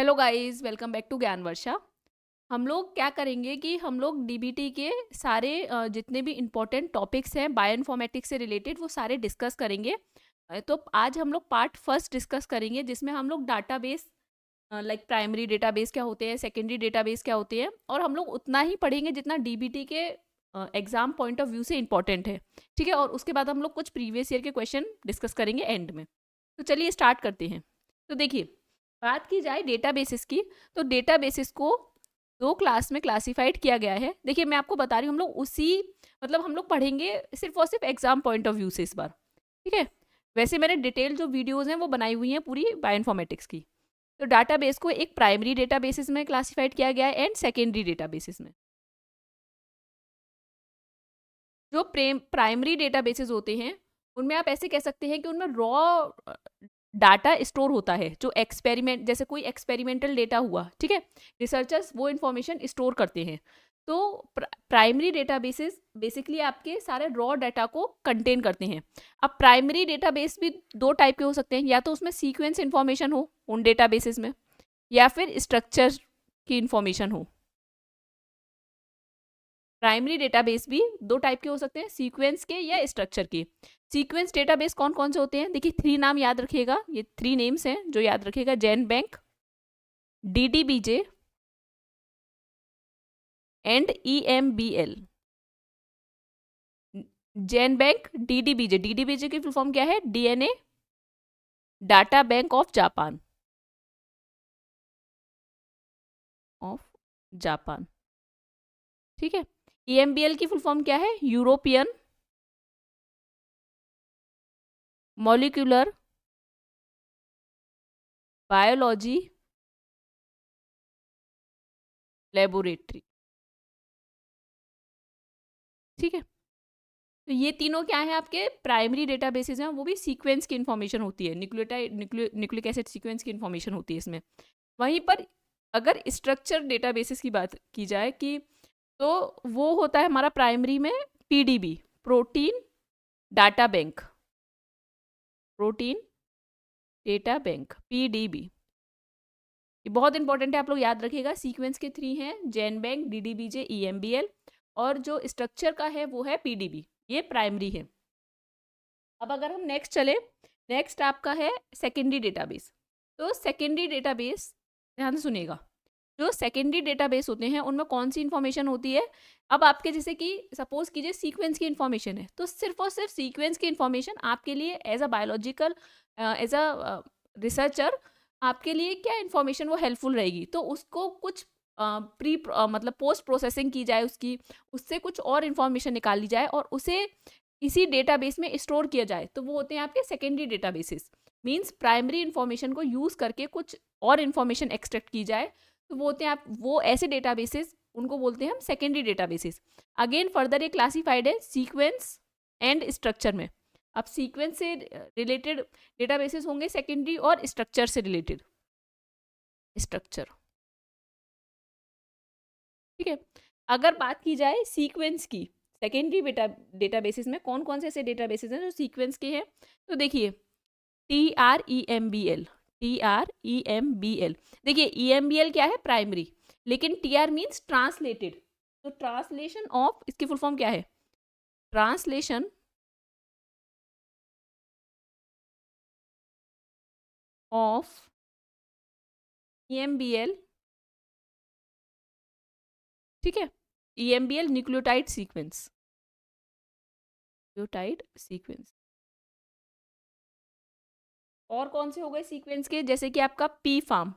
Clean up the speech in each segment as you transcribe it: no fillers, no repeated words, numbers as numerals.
Hello guys, welcome back to Gyan Varsha. हम लोग क्या करेंगे कि हम लोग डीबीटी के सारे जितने भी इम्पोर्टेंट टॉपिक्स हैं बायोइन्फॉर्मेटिक्स से रिलेटेड वो सारे डिस्कस करेंगे। तो आज हम लोग पार्ट फर्स्ट डिस्कस करेंगे जिसमें हम लोग डाटाबेस लाइक प्राइमरी डेटाबेस क्या होते हैं, सेकेंडरी डेटाबेस क्या होते हैं, और हम लोग उतना ही पढ़ेंगे जितना डीबीटी के एग्जाम पॉइंट ऑफ व्यू से इम्पोर्टेंट है। ठीक है, और उसके बाद हम लोग कुछ प्रीवियस ईयर के क्वेश्चन डिस्कस करेंगे एंड में। तो चलिए स्टार्ट करते हैं। तो देखिए, बात की जाए डेटाबेसेस की, तो डेटाबेसेस को दो क्लास में क्लासिफाइड किया गया है। देखिए, मैं आपको बता रही हूँ, हम लोग उसी मतलब हम लोग पढ़ेंगे सिर्फ और सिर्फ एग्जाम पॉइंट ऑफ व्यू से इस बार। ठीक है, वैसे मैंने डिटेल जो वीडियोस हैं वो बनाई हुई हैं पूरी बायोइन्फॉर्मेटिक्स की। तो डाटाबेस को एक प्राइमरी डेटाबेसेस में क्लासिफाइड किया गया है एंड सेकेंडरी डेटाबेसेस में। जो प्राइमरी डेटाबेसेस होते हैं उनमें आप ऐसे कह सकते हैं कि उनमें रॉ डाटा स्टोर होता है, जो एक्सपेरिमेंट जैसे कोई एक्सपेरिमेंटल डेटा हुआ। ठीक है, रिसर्चर्स वो इन्फॉर्मेशन स्टोर करते हैं। तो प्राइमरी डेटाबेसेस बेसिकली आपके सारे रॉ डाटा को कंटेन करते हैं। अब प्राइमरी डेटाबेस भी दो टाइप के हो सकते हैं, या तो उसमें सीक्वेंस इन्फॉर्मेशन हो उन डेटाबेसेस में, या फिर स्ट्रक्चर की इंफॉर्मेशन हो। प्राइमरी डेटाबेस भी दो टाइप के हो सकते हैं, सीक्वेंस के या स्ट्रक्चर के। सीक्वेंस डेटाबेस कौन कौन से होते हैं? देखिए, थ्री नाम याद रखिएगा, ये थ्री नेम्स हैं जो याद रखिएगा: जेनबैंक, डीडीबीजे एंड ईएमबीएल। जेनबैंक, डीडीबीजे। डीडीबीजे की फुल फॉर्म क्या है? DNA data bank of Japan, of Japan. ठीक है, ईएमबीएल की फुल फॉर्म क्या है? European molecular biology laboratory. ठीक है, तो ये तीनों क्या है? आपके प्राइमरी डेटाबेसेस हैं, वो भी सीक्वेंस की इन्फॉर्मेशन होती है, न्यूक्लिक एसिड सीक्वेंस की इन्फॉर्मेशन होती है इसमें। वहीं पर अगर स्ट्रक्चर डेटाबेसेस की बात की जाए कि, तो वो होता है हमारा प्राइमरी में PDB, protein data bank, protein data bank, PDB. ये बहुत इंपॉर्टेंट है, आप लोग याद रखिएगा। सीक्वेंस के थ्री हैं: जेन बैंक, डीडीबीजे, ईएमबीएल, और जो स्ट्रक्चर का है वो है पीडीबी। ये प्राइमरी है। अब अगर हम नेक्स्ट चले, नेक्स्ट आपका है सेकेंडरी डेटाबेस। तो सेकेंडरी डेटाबेस, ध्यान से सुनिएगा, जो सेकेंडरी डेटाबेस होते हैं उनमें कौन सी इंफॉर्मेशन होती है? अब आपके जैसे कि सपोज कीजिए सीक्वेंस की इंफॉर्मेशन है, तो सिर्फ और सिर्फ सीक्वेंस की इंफॉर्मेशन आपके लिए as a biological, as a researcher, आपके लिए क्या इंफॉर्मेशन वो हेल्पफुल रहेगी? तो उसको कुछ मतलब पोस्ट प्रोसेसिंग की जाए उसकी, उससे कुछ और इन्फॉर्मेशन निकाल ली जाए और उसे इसी डेटाबेस में स्टोर किया जाए, तो वो होते हैं आपके secondary databases. Means primary information को यूज करके कुछ और इन्फॉर्मेशन एक्सट्रैक्ट की जाए, तो वो होते हैं आप वो ऐसे डेटाबेसेस, उनको बोलते हैं हम सेकेंडरी डेटाबेसेस। अगेन फर्दर ये क्लासिफाइड है सीक्वेंस एंड स्ट्रक्चर में। अब सीक्वेंस से रिलेटेड डेटाबेसेस होंगे सेकेंडरी, और स्ट्रक्चर से रिलेटेड स्ट्रक्चर। ठीक है, अगर बात की जाए सीक्वेंस की, सेकेंडरी डेटाबेसेस में कौन कौन से ऐसे डेटाबेसेस हैं जो सीक्वेंस के हैं? तो देखिए, TREMBL, TREMBL। देखिए, EMBL क्या है? प्राइमरी, लेकिन TR मीन्स ट्रांसलेटेड। तो ट्रांसलेशन ऑफ, इसकी फुल फॉर्म क्या है? Translation of EMBL। ठीक है, EMBL nucleotide sequence, nucleotide sequence. और कौन से हो गए सीक्वेंस के? जैसे कि आपका पी फार्म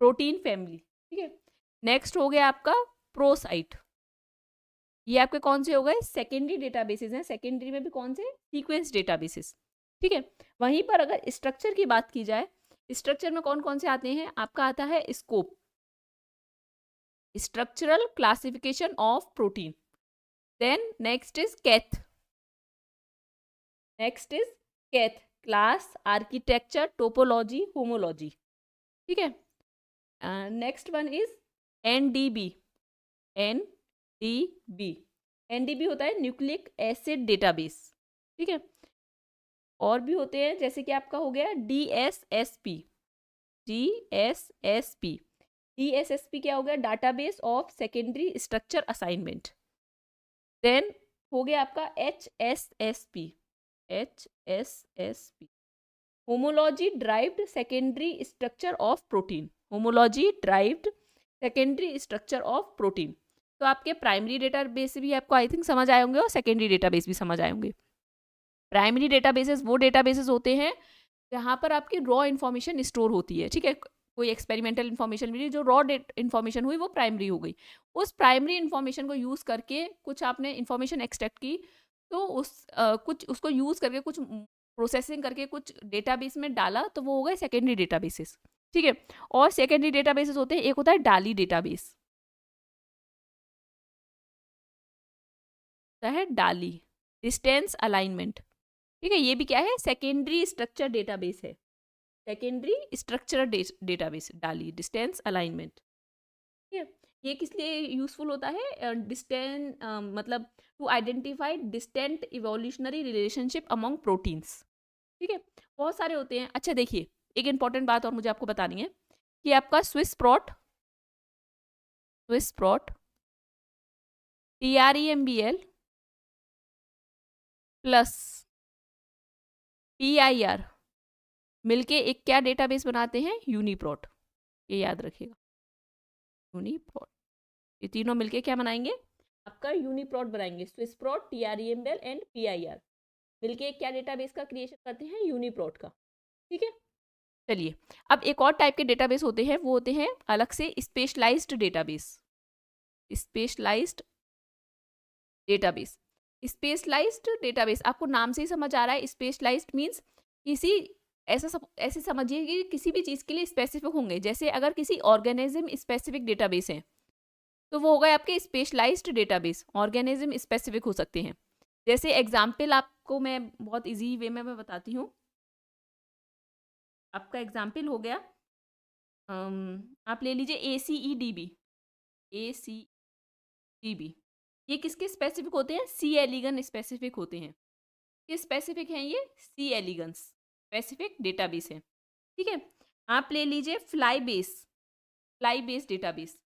प्रोटीन फैमिली। ठीक है, नेक्स्ट हो गया आपका प्रोसाइट। ये आपके कौन से हो गए? सेकेंडरी डेटाबेसेस हैं। सेकेंडरी में भी कौन से? Sequence databases. ठीक है, वहीं पर अगर स्ट्रक्चर की बात की जाए, स्ट्रक्चर में कौन कौन से आते हैं? आपका आता है scope, structural classification of protein. Then next is cath, next is cath, class, architecture, topology, homology. ठीक है, next one is NDB, NDB. NDB होता है न्यूक्लिक एसिड डेटाबेस। ठीक है, और भी होते हैं जैसे कि आपका हो गया DSSP, DSSP। DSSP क्या हो गया? Database of secondary structure assignment. Then हो गया आपका HSSP। HSSP homology derived secondary structure of protein. Homology derived secondary structure of protein. तो आपके प्राइमरी डेटाबेस भी आपको आई थिंक समझ आए होंगे और सेकेंडरी डेटाबेस भी समझ आए होंगे। प्राइमरी डेटाबेसेस वो डेटाबेसेस होते हैं जहाँ पर आपकी रॉ इन्फॉर्मेशन स्टोर होती है, ठीक है। कोई एक्सपेरिमेंटल इन्फॉर्मेशन मिली, जो रॉ इन्फॉर्मेशन हुई वो प्राइमरी हो गई। उस प्राइमरी इन्फॉर्मेशन को यूज़ करके कुछ आपने इन्फॉर्मेशन एक्सट्रैक्ट की, तो कुछ उसको यूज़ करके कुछ प्रोसेसिंग करके कुछ डेटाबेस में डाला, तो वो हो गए सेकेंडरी डेटाबेसेस, ठीक है। और सेकेंडरी डेटाबेसेस होते हैं, एक होता है डाली डेटाबेस, है डाली डिस्टेंस अलाइनमेंट, ठीक है। ये भी क्या है? सेकेंडरी स्ट्रक्चर डेटाबेस है। सेकेंडरी स्ट्रक्चर डेटाबेस डाली डिस्टेंस अलाइनमेंट, ठीक है। ये किस लिए यूजफुल होता है? डिस्टेंट मतलब to identify distant evolutionary relationship among proteins, ठीक है। बहुत सारे होते हैं। अच्छा देखिए, एक इंपॉर्टेंट बात और मुझे आपको बतानी है कि आपका स्विस प्रोट TREMBL प्लस PIR मिलके एक क्या डेटाबेस बनाते हैं? यूनिप्रोट। ये याद रखिएगा, यूनिप्रोट। ये तीनों मिलके क्या बनाएंगे? आपका यूनिप्रोट बनाएंगे। स्विस प्रोट, TREMBL एंड PIR मिलके एक क्या डेटाबेस का क्रिएशन करते हैं? यूनिप्रोट का, ठीक है। चलिए, अब एक और टाइप के डेटाबेस होते हैं, वो होते हैं अलग से specialised database. Specialised database, specialised database आपको नाम से ही समझ आ रहा है। स्पेशलाइज्ड मीन्स किसी ऐसे समझिए कि किसी भी चीज़ के लिए स्पेसिफिक होंगे। जैसे अगर किसी ऑर्गेनिज्म स्पेसिफिक डेटाबेस है, तो वो हो गए आपके स्पेशलाइज्ड डेटाबेस, ऑर्गेनिज्म स्पेसिफिक हो सकते हैं। जैसे एग्जाम्पल आपको मैं बहुत इजी वे में मैं बताती हूँ। आपका एग्जाम्पल हो गया, आप ले लीजिए ACEDB। ACEDB ये किसके स्पेसिफिक होते हैं? सी एलिगन स्पेसिफिक होते हैं। किस स्पेसिफिक हैं ये? सी एलिगन्स स्पेसिफिक डेटाबेस है, ठीक है। आप ले लीजिए फ्लाई बेस डेटाबेस।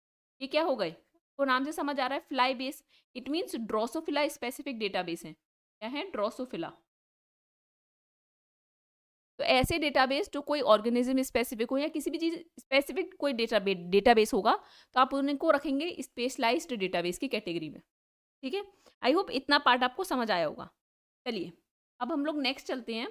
ये क्या हो गए? तो नाम से समझ आ रहा है, fly base. It means Drosophila specific database है। क्या है? ड्रोसोफिला। तो ऐसे डेटाबेस जो कोई ऑर्गेनिज्म स्पेसिफिक हो या किसी भी चीज स्पेसिफिक कोई डेटाबेस होगा, तो आप उनको रखेंगे स्पेशलाइज्ड डेटाबेस की कैटेगरी में, ठीक है। आई होप इतना पार्ट आपको समझ आया होगा। चलिए, अब हम लोग नेक्स्ट चलते हैं।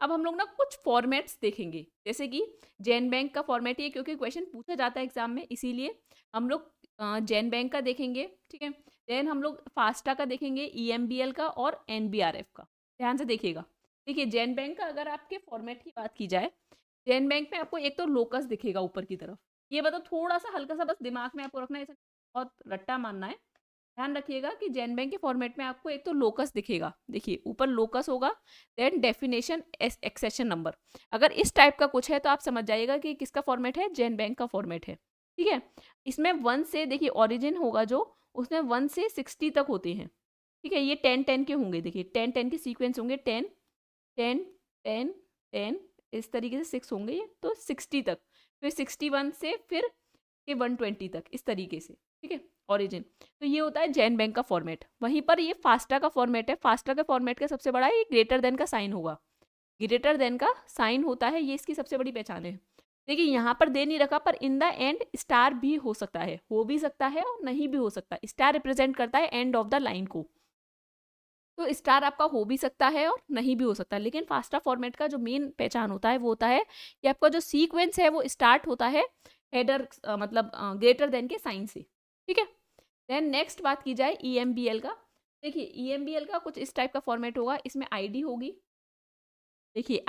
अब हम लोग ना कुछ फॉर्मेट्स देखेंगे, जैसे कि जैन बैंक का फॉर्मेट ही है, क्योंकि क्वेश्चन पूछा जाता है एग्जाम में, इसीलिए हम लोग जैन बैंक का देखेंगे, ठीक है। देन हम लोग फास्टा का देखेंगे, EMBL का और NBRF का। ध्यान से देखिएगा। देखिए, जैन बैंक का अगर आपके फॉर्मेट की बात की जाए, जैन बैंक में आपको एक तो लोकस दिखेगा ऊपर की तरफ। ये बताओ, थोड़ा सा हल्का सा बस दिमाग में आपको रखना है, ऐसा बहुत रट्टा मानना है। ध्यान रखिएगा कि जैन बैंक के फॉर्मेट में आपको एक तो लोकस दिखेगा, देखिए ऊपर लोकस होगा, देन डेफिनेशन एक्सेशन नंबर। अगर इस टाइप का कुछ है तो आप समझ जाइएगा कि किसका फॉर्मेट है? जैन बैंक का फॉर्मेट है, ठीक है। इसमें 1 से देखिए ओरिजिन होगा जो, उसमें 1 से 60 तक होते हैं, ठीक है। ये 10-10 के होंगे, देखिए 10-10 के सीक्वेंस होंगे, 10-10-10-10 इस तरीके से 6 होंगे ये, तो 60 तक, फिर 61 से फिर 120 तक, इस तरीके से, ठीक है, ओरिजिन। तो ये होता है जैन बैंक का फॉर्मेट। वहीं पर ये फास्टा का फॉर्मेट है। फास्टा का फॉर्मेट का सबसे बड़ा ये ग्रेटर देन का साइन होगा, ग्रेटर देन का साइन होता है, ये इसकी सबसे बड़ी पहचान है। देखिए यहाँ पर दे नहीं रखा, पर इन द एंड स्टार भी हो सकता है, हो भी सकता है और नहीं भी हो सकता। स्टार रिप्रेजेंट करता है एंड ऑफ द लाइन को, तो स्टार आपका हो भी सकता है और नहीं भी हो सकता। लेकिन फास्टा फॉर्मेट का जो मेन पहचान होता है वो होता है कि आपका जो सीक्वेंस है वो स्टार्ट होता है हेडर मतलब ग्रेटर देन के साइन से, ठीक है। देन नेक्स्ट बात की जाए EMBL का। देखिए EMBL का कुछ इस टाइप का फॉर्मेट होगा, इसमें ID होगी, देखिए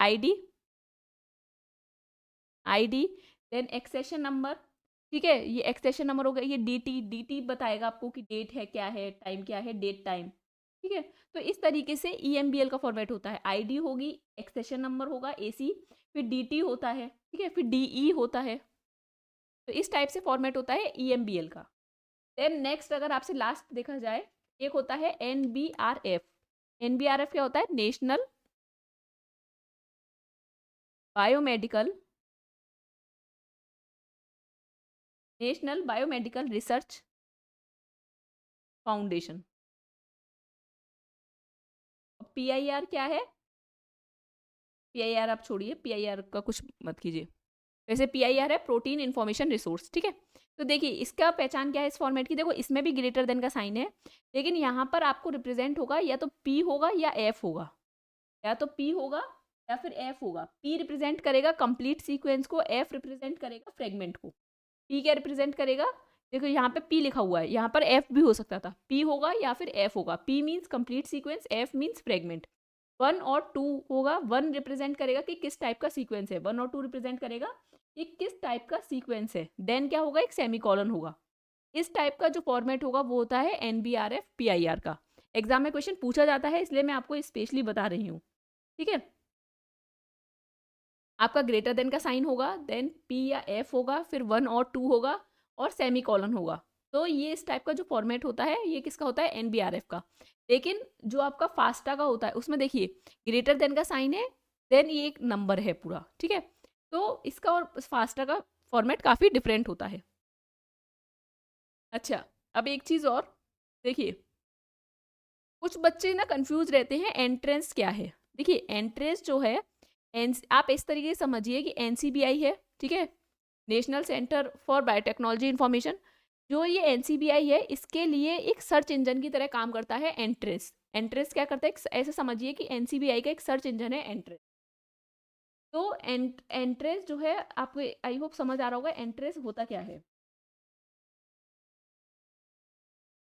ID देन एक्सेशन नंबर, ठीक है। ये एक्सेशन नंबर होगा, ये DT बताएगा आपको कि डेट है क्या है, टाइम क्या है, डेट टाइम, ठीक है। तो इस तरीके से EMBL का फॉर्मेट होता है। ID होगी, एक्सेशन नंबर होगा AC, फिर DT होता है, ठीक है, फिर DE होता है। तो इस टाइप से फॉर्मेट होता है EMBL का। देन नेक्स्ट अगर आपसे लास्ट देखा जाए, एक होता है NBRF। NBRF क्या होता है? National biomedical national biomedical research foundation. PIR क्या है? PIR आप छोड़िए, PIR का कुछ मत कीजिए। वैसे PIR है प्रोटीन इन्फॉर्मेशन रिसोर्स, ठीक है। तो देखिए इसका पहचान क्या है इस फॉर्मेट की, देखो इसमें भी ग्रेटर देन का साइन है, लेकिन यहाँ पर आपको रिप्रेजेंट होगा या तो P होगा या F होगा, या तो P होगा या फिर F होगा। P रिप्रेजेंट करेगा कंप्लीट सीक्वेंस को, F रिप्रेजेंट करेगा फ्रेगमेंट को। P क्या रिप्रेजेंट करेगा, देखो यहाँ पे P लिखा हुआ है, यहाँ पर F भी हो सकता था, P होगा या फिर F होगा। P means complete sequence, F means fragment. 1 और 2 होगा, 1 रिप्रेजेंट करेगा कि किस टाइप का सीक्वेंस है, 1 और 2 रिप्रेजेंट करेगा कि किस टाइप का सीक्वेंस है। देन क्या होगा, एक सेमीकोलन होगा। इस टाइप का जो फॉर्मेट होगा वो होता है NBRF PIR का। एग्जाम में क्वेश्चन पूछा जाता है, इसलिए मैं आपको स्पेशली बता रही हूँ, ठीक है। आपका ग्रेटर देन का साइन होगा, देन P या F होगा, फिर 1 और 2 होगा और सेमीकोलन होगा। तो ये इस टाइप का जो फॉर्मेट होता है ये किसका होता है, NBRF का। लेकिन जो आपका फास्टा का होता है उसमें देखिए ग्रेटर देन का साइन है, देन ये एक नंबर है पूरा, ठीक है। तो इसका और फास्टा का फॉर्मेट काफ़ी डिफरेंट होता है। अच्छा, अब एक चीज़ और देखिए, कुछ बच्चे ना कंफ्यूज रहते हैं एंट्रेंस क्या है। देखिए एंट्रेंस जो है, आप इस तरीके से समझिए कि NCBI है, ठीक है, national centre for biotechnology information. जो ये NCBI है इसके लिए एक सर्च इंजन की तरह काम करता है एंट्रेंस। एंट्रेंस क्या करता है, ऐसे समझिए कि NCBI का एक सर्च इंजन है एंट्रेंस। तो एंट्रेंस जो है, आपको आई होप समझ आ रहा होगा एंट्रेंस होता क्या है।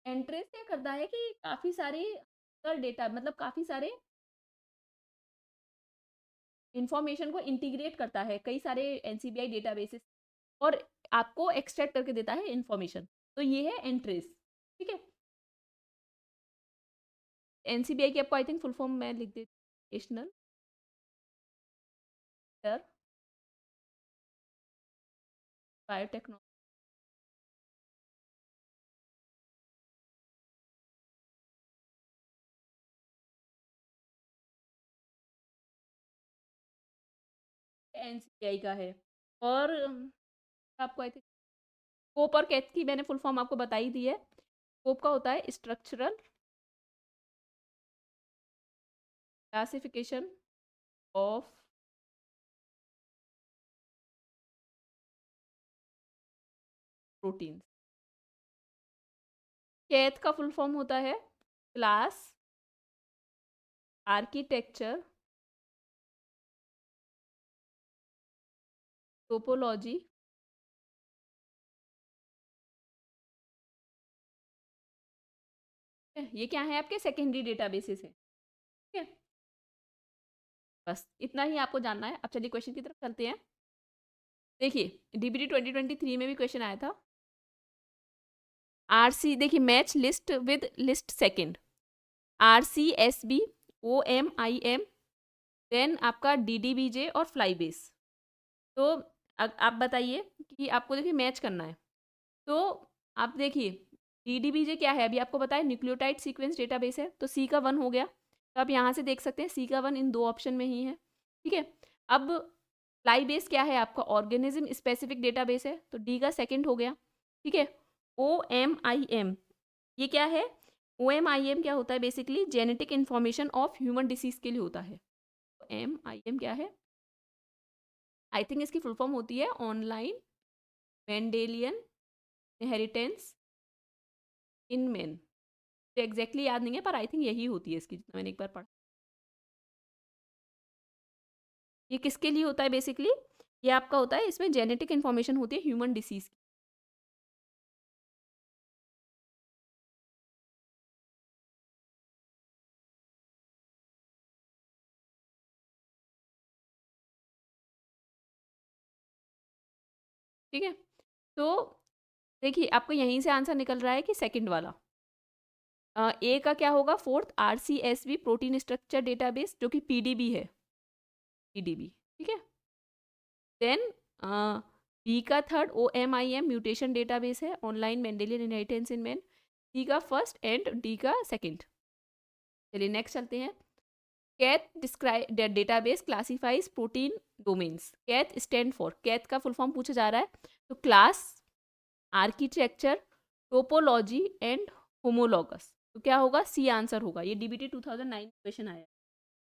एंट्रेंस क्या करता है कि काफ़ी सारे डेटा, मतलब काफ़ी सारे इंफॉर्मेशन को इंटीग्रेट करता है कई सारे NCBI डेटाबेसेस, और आपको एक्सट्रैक्ट करके देता है इंफॉर्मेशन। तो ये है एंट्रेस, ठीक है। NCBI की आपको आई थिंक फुल फॉर्म मैं लिख देती, नेशनल बायोटेक्नोलॉजी NCBI का है। और आपको आई थिंक स्कोप और कैथ की मैंने फुल फॉर्म आपको बताई दी है। स्कोप का होता है स्ट्रक्चरल क्लासिफिकेशन ऑफ प्रोटीन्स। कैथ का फुल फॉर्म होता है क्लास आर्किटेक्चर टोपोलॉजी ये क्या है, आपके सेकेंडरी डेटाबेसेस है, ठीक है। बस इतना ही आपको जानना है। अब चलिए क्वेश्चन की तरफ चलते हैं। देखिए DBT 2023 में भी क्वेश्चन आया था। RC देखिए, match list with list second, RCSB OMIM, then आपका DDBJ और फ्लाईबेस। तो आप बताइए कि आपको देखिए मैच करना है। तो आप देखिए DDBJ क्या है, अभी आपको पता है न्यूक्लियोटाइड सीक्वेंस डेटाबेस है, तो C का 1 हो गया। तो आप यहाँ से देख सकते हैं C का 1 इन 2 ऑप्शन में ही है, ठीक है। अब फ्लाईबेस क्या है, आपका ऑर्गेनिज्म स्पेसिफिक डेटाबेस है, तो D का सेकंड हो गया, ठीक है। OMIM ये क्या है, OMIM क्या होता है, basically genetic information of human disease के लिए होता है। OMIM क्या है, आई थिंक इसकी फुल फॉर्म होती है ऑनलाइन मेंडेलियन इनहेरिटेंस इन मेन। तो एग्जैक्टली याद नहीं है, पर आई थिंक यही होती है इसकी, जितना मैंने एक बार पढ़ा। ये किसके लिए होता है बेसिकली, ये आपका होता है, इसमें जेनेटिक इन्फॉर्मेशन होती है ह्यूमन डिसीज की। ठीक है, तो देखिए आपको यहीं से आंसर निकल रहा है कि सेकंड वाला ए का क्या होगा, fourth RCSB protein structure database, जो कि PDB है, PDB, ठीक है। देन बी का थर्ड OMIM म्यूटेशन डेटाबेस है, online Mendelian inheritance in man. C का फर्स्ट एंड डी का सेकंड। चलिए नेक्स्ट चलते हैं। कैथ describe database classifies protein domains. कैथ स्टैंड फॉर, कैथ का फुल फॉर्म पूछा जा रहा है, तो class architecture, topology and homologous. तो क्या होगा, सी आंसर होगा। ये डीबीटी 2009 क्वेश्चन आया।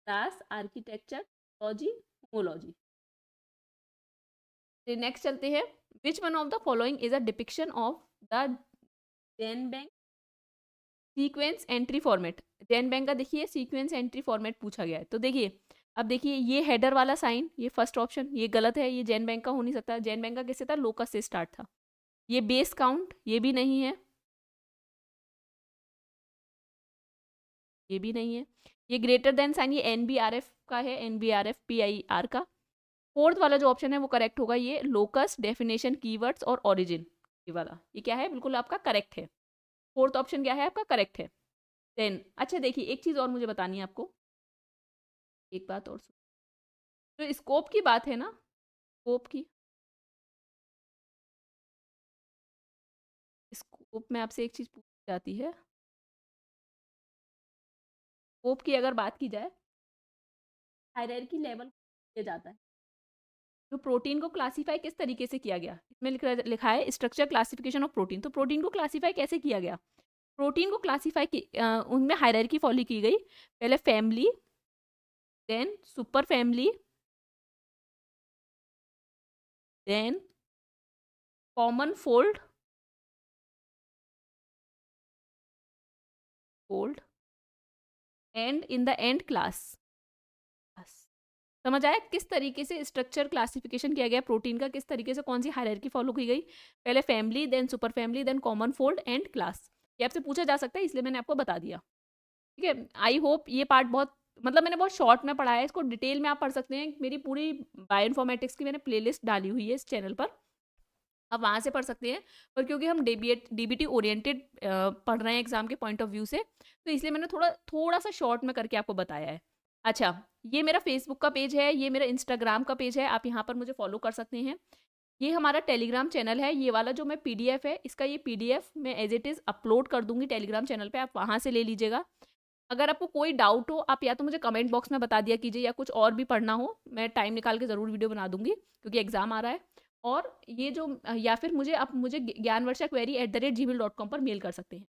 Class, architecture, topology, homology. Next चलते हैं। Which one of the following is a depiction of the GenBank sequence entry format. GenBank का देखिए सीक्वेंस एंट्री फॉर्मेट पूछा गया है। तो देखिए, अब देखिए ये हेडर वाला साइन, ये फर्स्ट ऑप्शन ये गलत है, ये जेनबैंक का हो नहीं सकता। जेनबैंक का किससे था, लोकस से स्टार्ट था। ये बेस काउंट, ये भी नहीं है, ये भी नहीं है। ये ग्रेटर देन साइन, ये एनबीआरएफ का है, एनबीआरएफ पीआईआर का। फोर्थ वाला जो ऑप्शन है वो करेक्ट होगा, ये लोकस, डेफिनेशन, कीवर्ड्स और ओरिजिन, ये वाला, ये क्या है, बिल्कुल आपका करेक्ट है। फोर्थ ऑप्शन क्या है आपका, करेक्ट है। देन अच्छा देखिए, एक चीज़ और मुझे बतानी है आपको, एक बात और सुन। तो स्कोप की बात है ना, स्कोप की, स्कोप में आपसे एक चीज़ पूछी जाती है। स्कोप की अगर बात की जाए, हायरार्की लेवल किया जाता है। तो प्रोटीन को क्लासीफाई किस तरीके से किया गया, इसमें लिखा है स्ट्रक्चर क्लासिफिकेशन ऑफ प्रोटीन। तो प्रोटीन को क्लासीफाई कैसे किया गया, प्रोटीन को क्लासीफाई की उनमें हायरार्की फॉलो की गई। पहले family, then super family, then common fold, fold and in the end class. समझ आया किस तरीके से स्ट्रक्चर क्लासिफिकेशन किया गया प्रोटीन का, किस तरीके से कौन सी हायरार्की फॉलो की गई। पहले family, then super family, then common fold and class. ये आपसे पूछा जा सकता है, इसलिए मैंने आपको बता दिया। ठीक है, आई होप ये पार्ट बहुत, मतलब मैंने बहुत शॉर्ट में पढ़ाया है, इसको डिटेल में आप पढ़ सकते हैं। मेरी पूरी बायोइन्फॉर्मेटिक्स की मैंने प्लेलिस्ट डाली हुई है इस चैनल पर, आप वहाँ से पढ़ सकते हैं। पर क्योंकि हम डीबीटी ओरिएंटेड पढ़ रहे हैं एग्जाम के पॉइंट ऑफ व्यू से, तो इसलिए मैंने थोड़ा सा शॉर्ट में करके आपको बताया है। अच्छा, ये मेरा फेसबुक का पेज है, ये मेरा इंस्टाग्राम का पेज है, आप यहाँ पर मुझे फॉलो कर सकते हैं। ये हमारा टेलीग्राम चैनल है, ये वाला जो मैं पीडीएफ है, इसका ये पीडीएफ मैं एज इट इज़ अपलोड कर दूंगी टेलीग्राम चैनल पे, आप वहाँ से ले लीजिएगा। अगर आपको कोई डाउट हो, आप या तो मुझे कमेंट बॉक्स में बता दिया कीजिए, या कुछ और भी पढ़ना हो, मैं टाइम निकाल के ज़रूर वीडियो बना दूंगी, क्योंकि एग्जाम आ रहा है। और ये जो, या फिर आप मुझे ज्ञानवर्षा@gmail.com पर मेल कर सकते हैं।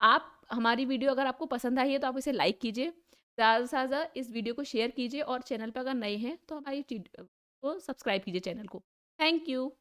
आप हमारी वीडियो अगर आपको पसंद आई है तो आप इसे लाइक कीजिए, ज़्यादा से ज़्यादा इस वीडियो को शेयर कीजिए, और चैनल पर अगर नए हैं तो हमारी को सब्सक्राइब कीजिए चैनल को। Thank you.